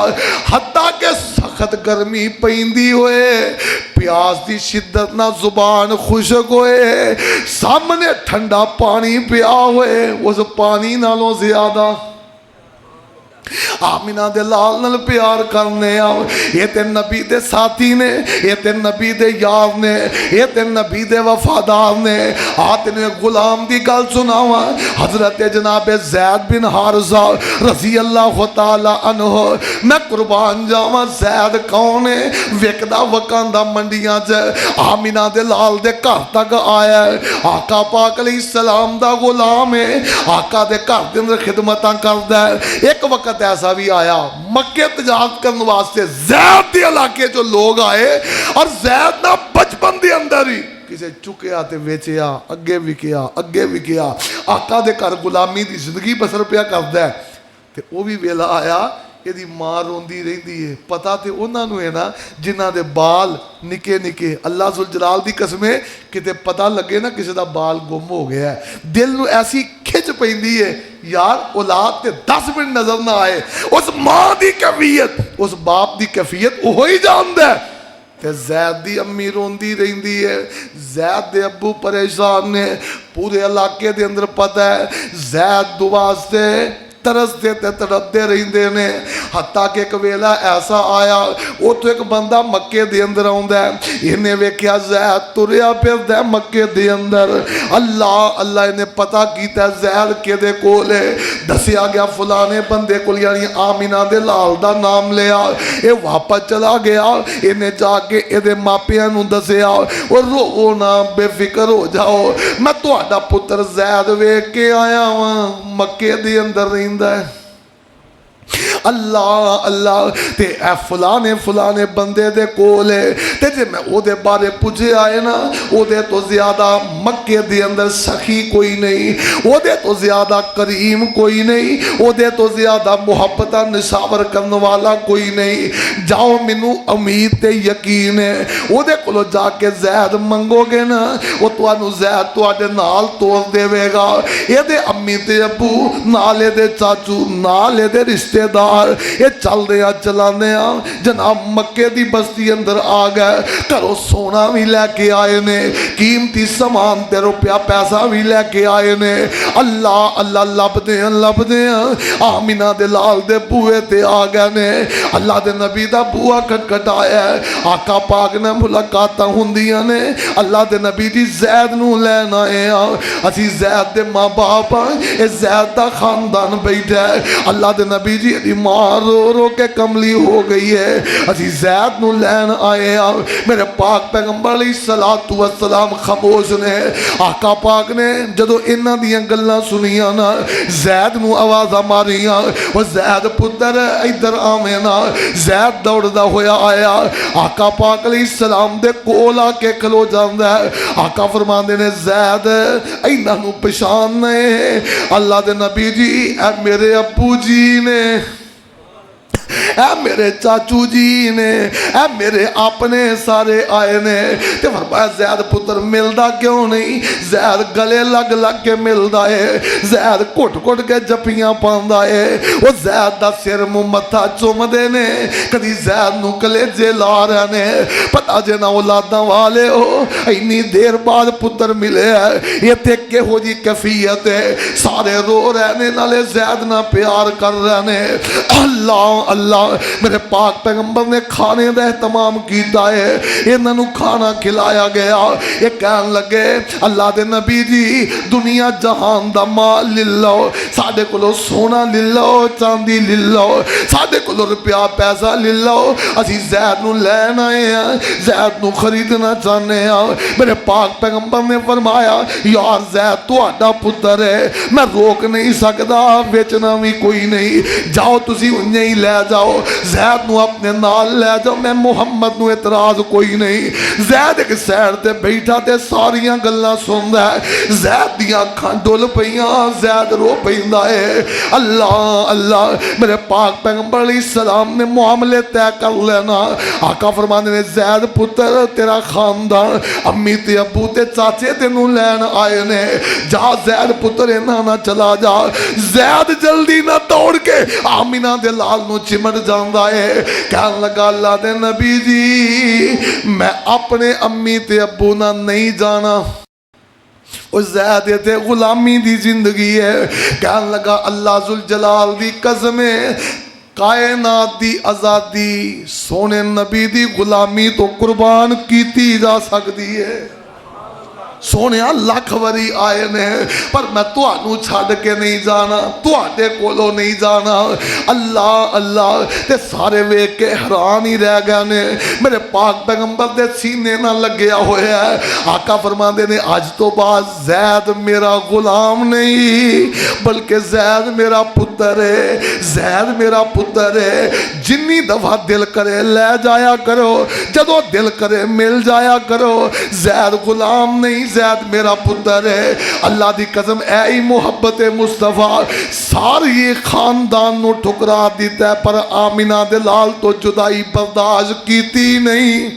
حتیٰ کہ سخت گرمی پیندی ہوئے پیاس دی شدت نہ زبان خشک ہوئے سامنے ٹھنڈا پانی پیا ہوئے اس پانی نالوں زیادہ آمینہ دے لال نال پیار کرنے آؤ. یہ تے نبی دے ساتھی نے یہ تے نبی دے یار نے یہ تے نبی دے وفادار نے. آتے نے غلام دی گل سناوا حضرت جناب زید بن حارثہ رضی اللہ تعالی عنہ. میں قربان جاواں زید کون ہے وکدا وکاندا منڈیاں چ آمینہ دے لال دے گھر تک آیا ہے. آقا پاک علیہ السلام دا غلام ہے آقا دے گھر دے اندر خدمتاں کردا ہے. ایک وقت ایسا بھی آیا مکہ تجارت کرنے واسطے زید دے علاقے جو لوگ آئے اور زید نہ بچپن دے اندر ہی کسے چکیا تے ویچیا اگے وکیا آقا دے گھر غلامی دی زندگی بسر پیا کردا ہے. تے وہ بھی ویلا آیا یہ دی ماں روندی رہندی ہے. پتہ تے انہاں نوں ہے نا جنہاں دے بال نکے نکے اللہ ذوالجلال دی قسم ہے کتے پتہ لگے نا کسی دا بال گم ہو گیا ہے دل نو ایسی کھچ پیندی ہے یار اولاد تے 10 منٹ نظر نہ آئے. اس ماں دی کیفیت اس باپ دی کیفیت وہی جاندا ہے. تے زید دی امی روندی رہندی ہے زید دے ابو پریشان نے پورے علاقے دے اندر پتہ ہے زید دو واسطے ترستے تے تڑپتے رہندے نے. حتیٰ کہ ایک ویلا ایسا آیا وہ تو ایک بندہ مکے دے اندر آوندا ہے انہیں ویکھیا زید تریا پھردا ہے مکے دے اندر. اللہ انہیں پتہ کیتا ہے زید کدے کول ہے. دسیا گیا فلانے بندے کول یعنی آمینہ دے لال دا نام لیا. اے واپس چلا گیا انہیں جا کے اے ماپیاں نوں دسیا اور رو نہ بے فکر ہو جاؤ میں تہاڈا پتر زید ویکھ کے آیا ہاں مکے دے اندر رہندا ہے. اللہ تے اے فلانے بندے دے کول ہے تے جے میں او دے بارے پوچھے آئے نا او دے تو زیادہ مکے دے اندر سخی کوئی نہیں او دے تو زیادہ کریم کوئی نہیں او دے تو زیادہ محبتہ نشاور کرنے والا کوئی نہیں. جاؤ منو امید تے یقین ہے او دے کولو جا کے زید منگو گے نا او تانوں زید تواڈے نال توڑ دے گا. اے دے امی تے ابو نالے دے چاچو نالے دے رشتے دار یہ چل دیا چلانے جناب مکے دی بستی اندر آ گئے. گھروں سونا بھی لے کے آئے نے قیمتی سامان تے روپیہ پیسہ بھی لے کے آئے نے. اللہ لب دے آمینہ دے لال دے بوئے تے آ گئے نے. اللہ دے نبی دا بوہ کھٹکھٹایا ہے آقا پاک نے ملاقاتاں ہوندیاں نے. اللہ دے نبی دی زید نو لینا ہے اسی زید دے ماں باپ اے زید دا خاندان بیٹھا ہے. اللہ دے نبی جی دی ماں رو کے کملی ہو گئی ہے اسی زید نو لین آئے میرے پاک پیغمبر علیہ السلام خاموش نے. آقا پاک نے جدو انہاں دیاں گلاں سنیاں نا زید نو آوازاں ماریاں وہ زید پتر ادھر آویں نا. زید دوڑدا ہویا آیا آقا پاک علیہ السلام دے کول آ کے کھلو جاندا ہے. آقا فرماندے نے زید انہاں نو پہچان نہیں. اللہ دے نبی جی اے میرے ابو جی نے اے میرے چاچو جی نے اے میرے اپنے سارے آئے نے. تے فرمایا زید پتر ملدا کیوں نہیں؟ زید گلے لگ کے ملدا ہے زید کٹ کے جپیاں پاندا ہے. وہ زید دا سر منہ متھا چومدے نے کدی زید نو کلیجے لا رہے نے. پتہ جے نہ اولاداں والے ہو اینی دیر بعد پتر ملے ہے یہ دیکھ کے ہو جی کیفیت ہے سارے رو رہے نے نالے زید نہ پیار کر رہے نے. اللہ میرے پاک پیغمبر نے کھانے دا اہتمام کیتا ہے، انہاں نوں کھانا کھلایا گیا۔ یہ کہن لگے اللہ دے نبی جی دنیا جہان دا مال لے لو، ساڈے کولوں سونا لے لو، چاندی لے لو، ساڈے کولوں روپیہ پیسہ لے لو، اسی زید نوں لین آئے ہیں، زید نوں خریدنا چاہنے ہیں۔ میرے پاک پیغمبر نے فرمایا یار زید تہاڈا پتر ہے، میں روک نہیں سکدا، بیچنا بھی کوئی نہیں، جاؤ تسی انہیں ہی لے جاؤ، زید نو اپنے نال لے جاؤ، میں محمد نو اعتراض کوئی نہیں۔ زید ایک سیر تے بیٹھا تے ساریاں گلاں سندا ہے، زید دیاں اکھاں ڈل پیاں، زید رو پیندا ہے۔ اللہ اللہ میرے پاک پیغمبر علیہ السلام نے معاملے طے کر لینا۔ آقا فرماندے نے زید پتر تیرا خاندان امی تے ابو تے چاچے تینوں لین آئے نے، جا زید پتر انہاں نہ چلا جا۔ زید جلدی نہ دوڑ کے آمینہ دے لال نو چمٹ جاندا ہے، کہن لگا اللہ دے نبی جی میں اپنے امی تے ابو نہ نہیں جانا، وہ زید تے غلامی دی زندگی ہے۔ کہن لگا اللہ ذوالجلال دی قسم ہے کائنات دی آزادی سونے نبی دی غلامی تو قربان کیتی جا سکتی ہے۔ سونے لکھ وری آئے نے پر میں تہانوں چھڈ کے نہیں جانا، تہاڈے کولوں نہیں جانا۔ اللہ اللہ تے سارے ویکھ کے حیران ہی رہ گئے نے۔ میرے پاک پیغمبر دے سینے نہ لگیا ہویا ہے۔ آقا فرماندے نے اج تو بعد زید میرا غلام نہیں بلکہ زید میرا پتر ہے، زید میرا پتر ہے، جنی دفعہ دل کرے لے جایا کرو، جدو دل کرے مل جایا کرو، زید غلام نہیں زید میرا پتر ہے۔ اللہ دی قسم اے محبت مصطفیٰ ساری خاندان نو ٹھکرا دیتا ہے پر آمینہ دے لال تو جدائی برداشت کیتی نہیں۔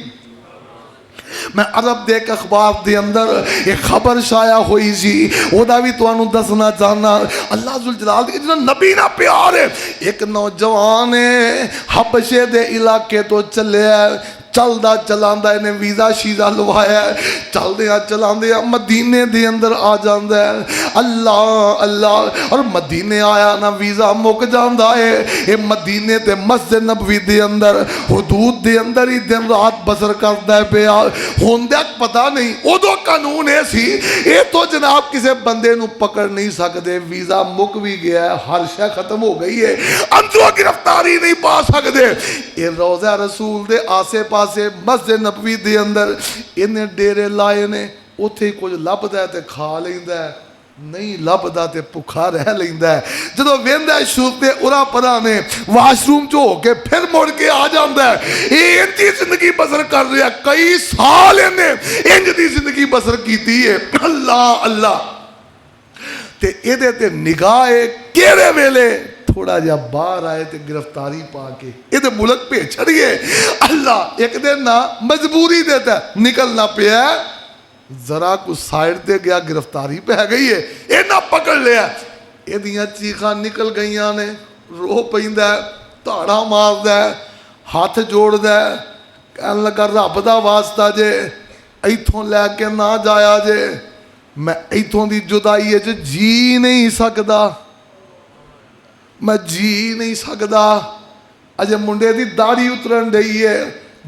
میں عرب دے ایک اخبار دے اندر ایک خبر شائع ہوئی سی، وہ دا بھی تو انہوں دسنا چاہنا۔ اللہ ذوالجلال کے جنہوں نبی نہ پیار ہے، ایک نوجوان ہے حبشے دے علاقے تو چلے ہے، چلدا چلاندہ انہیں ویزا شیزا لوایا ہے، چلدیا چلاندیا مدینے دے اندر آ جاندہ ہے۔ اللہ اللہ اور مدینے آیا نا ویزا مک جاندہ ہے، یہ مدینے تے مسجد نبوی دے اندر حدود دے اندر ہی دن رات بسر کردہ ہے پیا ہوندیک پتہ نہیں، او دو قانون ہے سی اے تو جناب کسے بندے نو پکڑ نہیں سکتے، ویزا مک بھی گیا ہے، ہر شے ختم ہو گئی ہے، اندروں گرفتاری نہیں پا سکتے۔ یہ روضہ رسول دے آسے پاس سے مسجد نبوی دے اندر انہیں ڈیرے لائے نے، اتھے کچھ لب ہے تے کھا لیندہ ہے، نہیں لبدا تے بھکھا رہ لیندا ہے۔ جدوں ویندا ہے شوتے اورا پرا نے واش روم چ ہو کے پھر مڑ کے آ جاندا ہے۔ یہ انجی زندگی بسر کر رہا ہے، کئی سال انہیں انج دی زندگی بسر کیتی ہے۔ اللہ اللہ تے ایدے تے نگاہ کیڑے ویلے تھوڑا جا باہر آئے تے گرفتاری پا کے ایدے ملک پہ چھڑیے۔ اللہ ایک دن نا مجبوری دیتا ہے نکلنا پہ ہے، ذرا کو سائڈ دے گیا گرفتاری پہ گئی ہے، اے نہ پکڑ لیا، اے دیاں چیخاں نکل گئیاں نے، رو پہندہ ہے، تاڑا مار دے، ہاتھ جوڑ دے، کہنے لگا رب دا واسطہ جے ایتھوں لے کے نہ جایا جے، میں ایتھوں دی جدائی ہے جو جی نہیں سکدا، میں جی نہیں سکدا۔ اجے منڈے دی داڑھی اترن رہی ہے،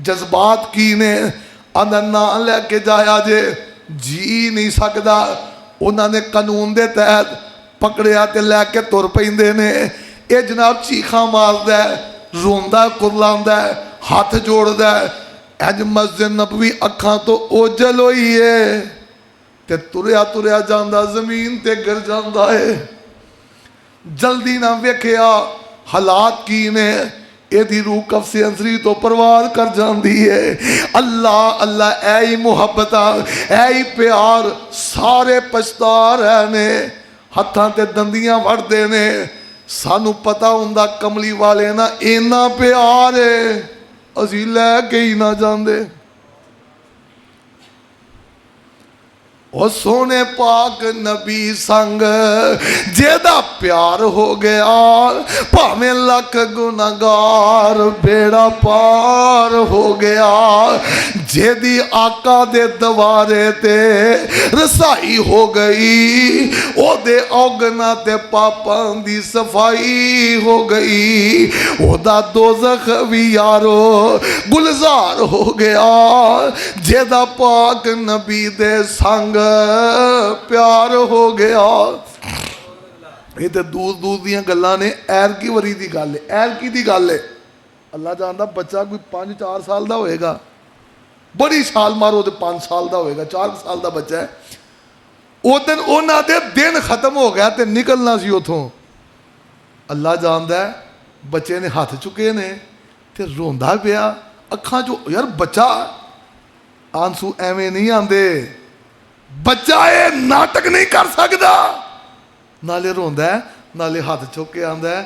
جذبات کی نے اندر نہ لے کے جایا جے جی نہیں سکدا۔ انہوں نے قانون دے تحت پکڑیا تے لے کے تر پیندے نے، اے جناب چیخاں مار دے، روندہ کرلاندہ ہے، ہاتھ جوڑ دے، اج مسجد نبوی اکھاں تو اوجل ہوئی ہے تے تریا تریا جاندہ زمین تے گر جاندہ ہے۔ جلدی نہ ویکھیا حالات کی نے، اے دی روح کف سے انسری تو پرواز کر جاندی ہے۔ اللہ اللہ اے محبتہ اے پیار سارے پچھتا رہنے، ہتھاں تے دندیاں وڑ دینے، سانو پتہ ہوندہ کملی والے نا اینا پیار ہے اسی لے کے ہی نہ جاندے۔ ਉਹ ਸੋਹਣੇ ਪਾਕ ਨਬੀ ਸੰਗ ਜਿਹਦਾ ਪਿਆਰ ਹੋ ਗਿਆ ਭਾਵੇਂ ਲੱਖ ਗੁਨਾਹਗਾਰ ਬੇੜਾ ਪਾਰ ਹੋ ਗਿਆ ਜਿਹਦੀ ਆਕਾ ਦੇ ਦਵਾਰੇ ਤੇ ਰਸਾਈ ਹੋ ਗਈ ਉਹਦੇ ਔਗਨਾਂ ਤੇ ਪਾਪਾਂ ਦੀ ਸਫਾਈ ਹੋ ਗਈ ਉਹਦਾ ਦੋਜ਼ਖ ਵੀ ਯਾਰੋ ਗੁਲਜ਼ਾਰ ਹੋ ਗਿਆ ਜਿਹਦਾ ਪਾਕ ਨਬੀ ਦੇ ਸੰਗ ਪਿਆਰ ਹੋ ਗਿਆ। ਇਹ ਤੇ ਦੂਰ ਦੂਰ ਦੀਆਂ ਗੱਲਾਂ ਨੇ, ਐਰਕੀ ਵਰੀ ਦੀ ਗੱਲ ਹੈ, ਐਰਕੀ ਦੀ ਗੱਲ ਹੈ। ਅੱਲਾ ਜਾਣਦਾ ਬੱਚਾ ਕੋਈ 5-4 ਸਾਲ ਦਾ ਹੋਏਗਾ, ਬੜੀ ਛਾਲ ਮਾਰੋ ਤੇ 5 ਸਾਲ ਦਾ ਹੋਏਗਾ, 4 ਸਾਲ ਦਾ ਬੱਚਾ ਹੈ। ਉਹ ਦਿਨ ਉਹਨਾਂ ਦੇ ਦਿਨ ਖਤਮ ਹੋ ਗਿਆ ਤੇ ਨਿਕਲਣਾ ਸੀ ਉਥੋਂ। ਅੱਲਾ ਜਾਣਦਾ ਬੱਚੇ ਨੇ ਹੱਥ ਚੁੱਕੇ ਨੇ ਤੇ ਰੋਂਦਾ ਪਿਆ ਅੱਖਾਂ ਚੋਂ। ਯਾਰ ਬੱਚਾ ਆਂਸੂ ਐਵੇਂ ਨਹੀਂ ਆਉਂਦੇ, ਬੱਚਾ ਇਹ ਨਾਟਕ ਨਹੀਂ ਕਰ ਸਕਦਾ। ਨਾਲੇ ਰੋਂਦਾ ਨਾਲੇ ਹੱਥ ਚੁੱਕ ਕੇ ਆਂਦਾ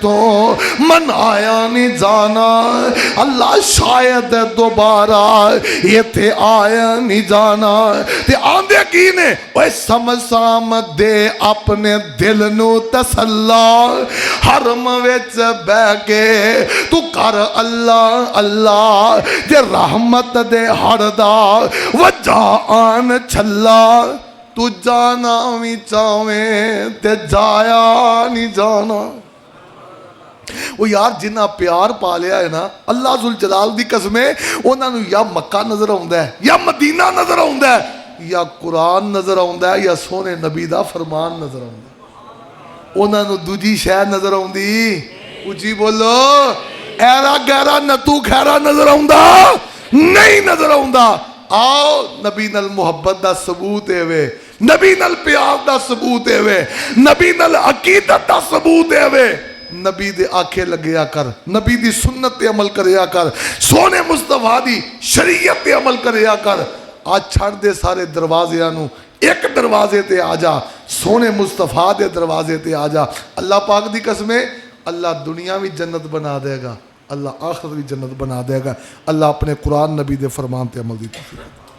تو منایا نہیں جانا اللہ شاید دوبارہ یہ تھے آیا نہیں جانا تے آندے کی نے اوے سمجھ سامد دے اپنے دل نو تسلا حرم وچ بہ کے تو کر اللہ اللہ جے رحمت دے ہڑ دا وجہ آن چھلا تو جانا بھی چاہویں تے جایا نہیں جانا وہ یار جنہ پیار پا لیا ہے نا اللہ ذوالجلال دی قسمیں انہاں نو یا مکہ نظر آوندا ہے یا مدینہ نظر آوندا ہے یا قرآن نظر آوندا ہے یا سونے نبی دا فرمان نظر آوندا ہے انہاں نو دوجی شے نظر آوندی اچھی بولو ایرا گہرا نتو خیرا نظر آوندا نہیں نظر آوندا آؤ نبی نال محبت دا ثبوت ہے وے نبی نال پیار دا ثبوت ہے وے نبی نال عقیدت دا ثبوت ہے وے نبی دے آنکھیں لگیا کر نبی دی سنت تے عمل کریا کر سونے مصطفیٰ دی شریعت تے عمل کریا کر آج چھڑ دے سارے دروازے آنو ایک دروازے تے آجا سونے مصطفیٰ دے دروازے تے آجا اللہ پاک دی قسمیں اللہ دنیا بھی جنت بنا دے گا اللہ آخرت بھی جنت بنا دے گا اللہ اپنے قرآن نبی دے فرمان تے عمل دی توفیق